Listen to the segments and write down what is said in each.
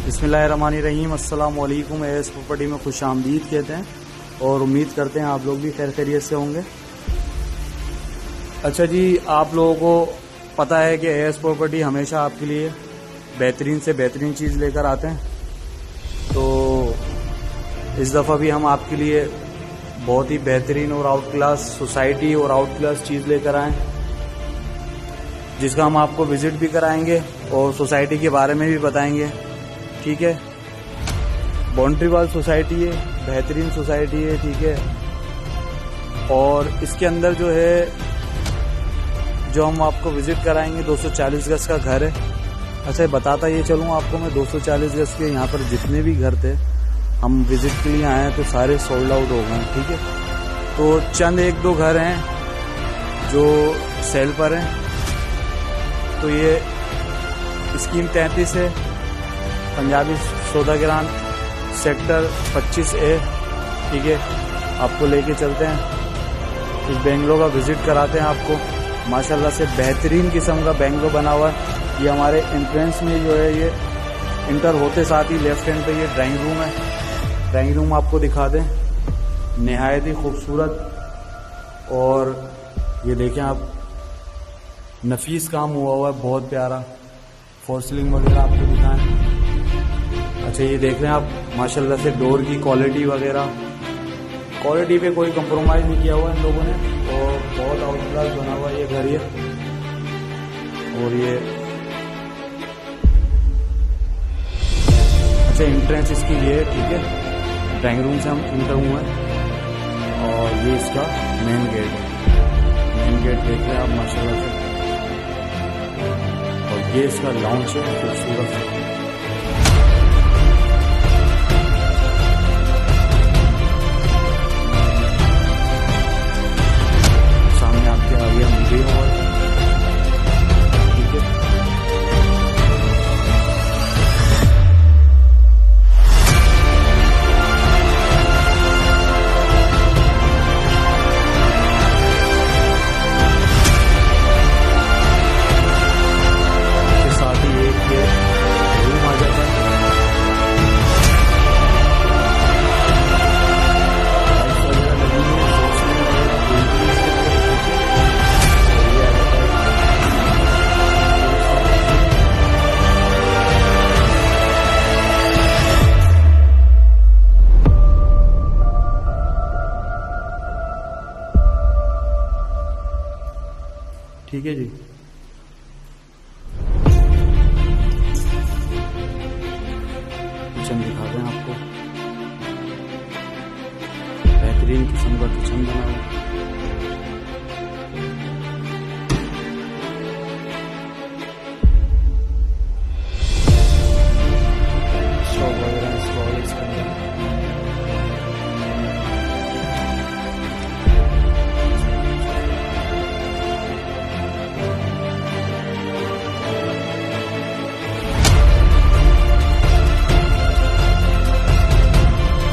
बिस्मिल्लाहिर्रहमानिर्रहीम। अस्सलाम वालेकुम। एएस प्रॉपर्टी में खुश आमदीद कहते हैं और उम्मीद करते हैं आप लोग भी खैर खैरियत से होंगे। अच्छा जी, आप लोगों को पता है कि एएस प्रॉपर्टी हमेशा आपके लिए बेहतरीन से बेहतरीन चीज़ लेकर आते हैं। तो इस दफ़ा भी हम आपके लिए बहुत ही बेहतरीन और आउट क्लास सोसाइटी और आउट क्लास चीज़ लेकर आए, जिसका हम आपको विज़िट भी कराएंगे और सोसाइटी के बारे में भी बताएंगे। ठीक है, बाउंड्री वाल सोसाइटी है, बेहतरीन सोसाइटी है। ठीक है, और इसके अंदर जो है जो हम आपको विज़िट कराएंगे 240 गज का घर है। अच्छा, बताता ये चलूँ आपको मैं, 240 गज के यहाँ पर जितने भी घर थे हम विज़िट के लिए आए हैं तो सारे सोल्ड आउट हो गए। ठीक है, तो चंद एक दो घर हैं जो सेल पर हैं। तो ये स्कीम 33 है, पंजाबी सौदागरान सेक्टर 25A। ठीक है, आपको लेके चलते हैं, इस बेंगलो का विज़िट कराते हैं आपको। माशाल्लाह से बेहतरीन किस्म का बेंगलो बना हुआ है। ये हमारे एंट्रेंस में जो है, ये इंटर होते साथ ही लेफ्ट हैंड पे ये ड्राइंग रूम है। ड्राइंग रूम आपको दिखा दें, निहायत ही खूबसूरत। और ये देखें आप, नफीस काम हुआ है, बहुत प्यारा। फॉर सीलिंग वगैरह आपको दिखाएं। अच्छा, ये देख रहे हैं आप, माशाल्लाह से डोर की क्वालिटी वगैरह, क्वालिटी पे कोई कंप्रोमाइज़ नहीं किया हुआ इन लोगों ने, और बहुत आउट क्लास बना हुआ ये घर ये। और ये अच्छा, एंट्रेंस इसकी ये है। ठीक है, ड्राइंग रूम से हम इंटर हुए हैं और ये इसका मेन गेट है। मेन गेट देख रहे हैं आप माशाल्लाह से, और ये इसका लॉन्च है, खूबसूरत है। सामने आपके आ गया मूवी हॉल। ठीक है, ठीक है जी। किचन दिखाते हैं आपको, बेहतरीन किस्म का किचन बना हुआ है। शॉप वगैरह इंस्टॉल इसके अंदर।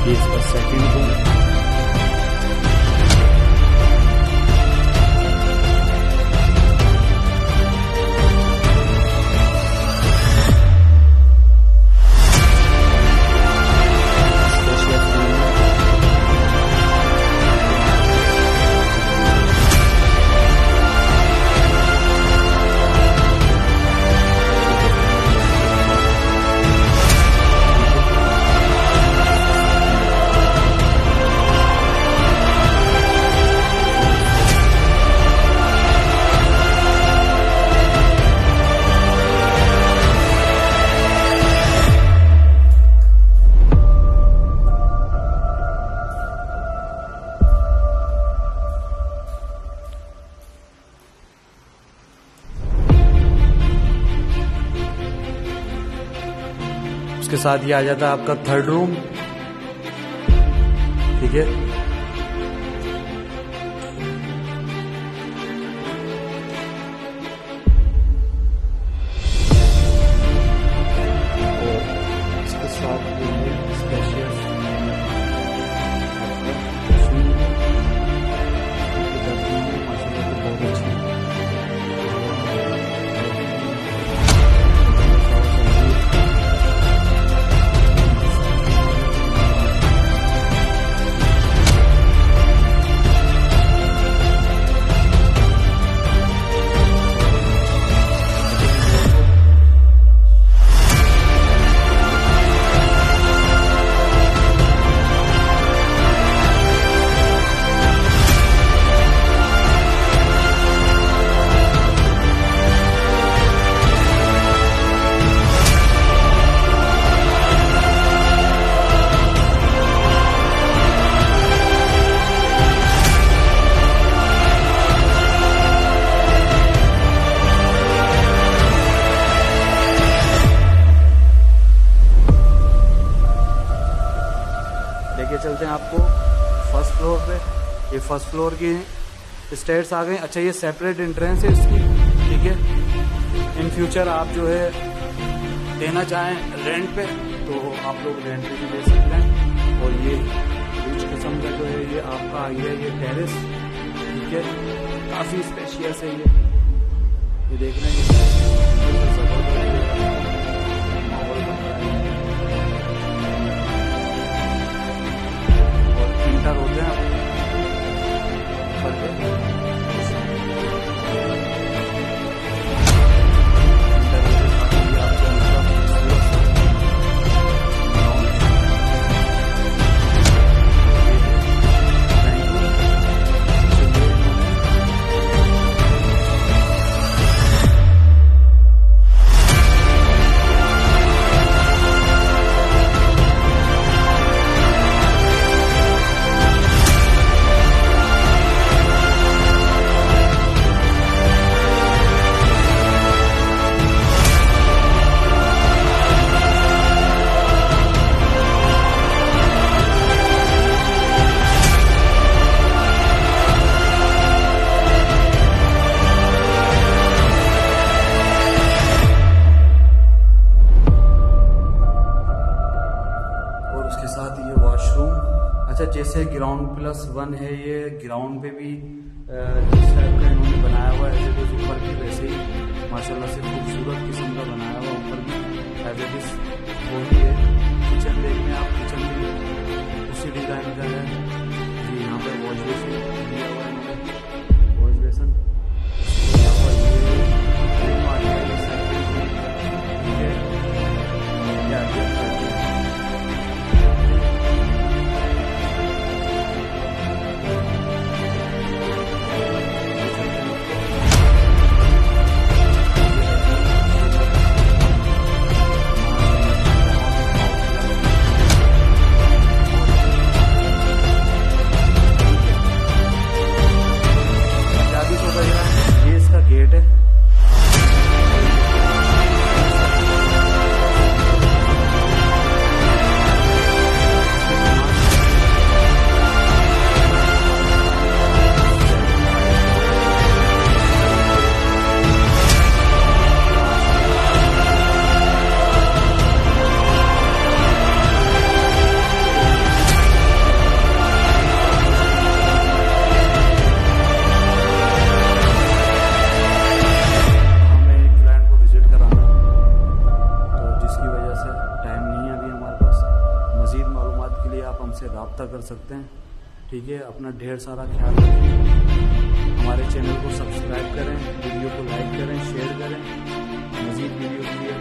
ये इसका सेकंड रूम है। उसके साथ ये आ जाता है आपका थर्ड रूम। ठीक है, और इसके साथ ये स्पेशियस माशाल्लाह बहुत अच्छी है। आपको फर्स्ट फ्लोर पे। ये फर्स्ट फ्लोर की स्टेयर्स आ गई। अच्छा, ये सेपरेट एंट्रेंस है इसकी, ठीक है। इन फ्यूचर आप जो है देना चाहें रेंट पे तो आप लोग रेंट पे भी दे सकते हैं। और ये कुछ किस्म का जो है ये आपका आ गया ये टेरेस, ठीक है। काफ़ी स्पेशियस है ये देख रहे हैं, माहौल बन रहा है। और इंटर होते हैं अच्छा। जैसे ग्राउंड+1 है, ये ग्राउंड पे भी जिस टाइप का इन्होंने बनाया हुआ है एज इट ऊपर भी वैसे ही माशाल्लाह से खूबसूरत किस्म का बनाया हुआ ऊपर भी एज इट इज वो भी है। किचन देखने आप, किचन भी उसी डिज़ाइन का है जी। यहाँ पर वॉश बेसिन दिया हुआ है, वॉश बेसिन गेट है। आप हमसे रब्ता कर सकते हैं, ठीक है। अपना ढेर सारा ख्याल रखें। हमारे चैनल को सब्सक्राइब करें, वीडियो को लाइक करें, शेयर करें। मज़ीद वीडियो के लिए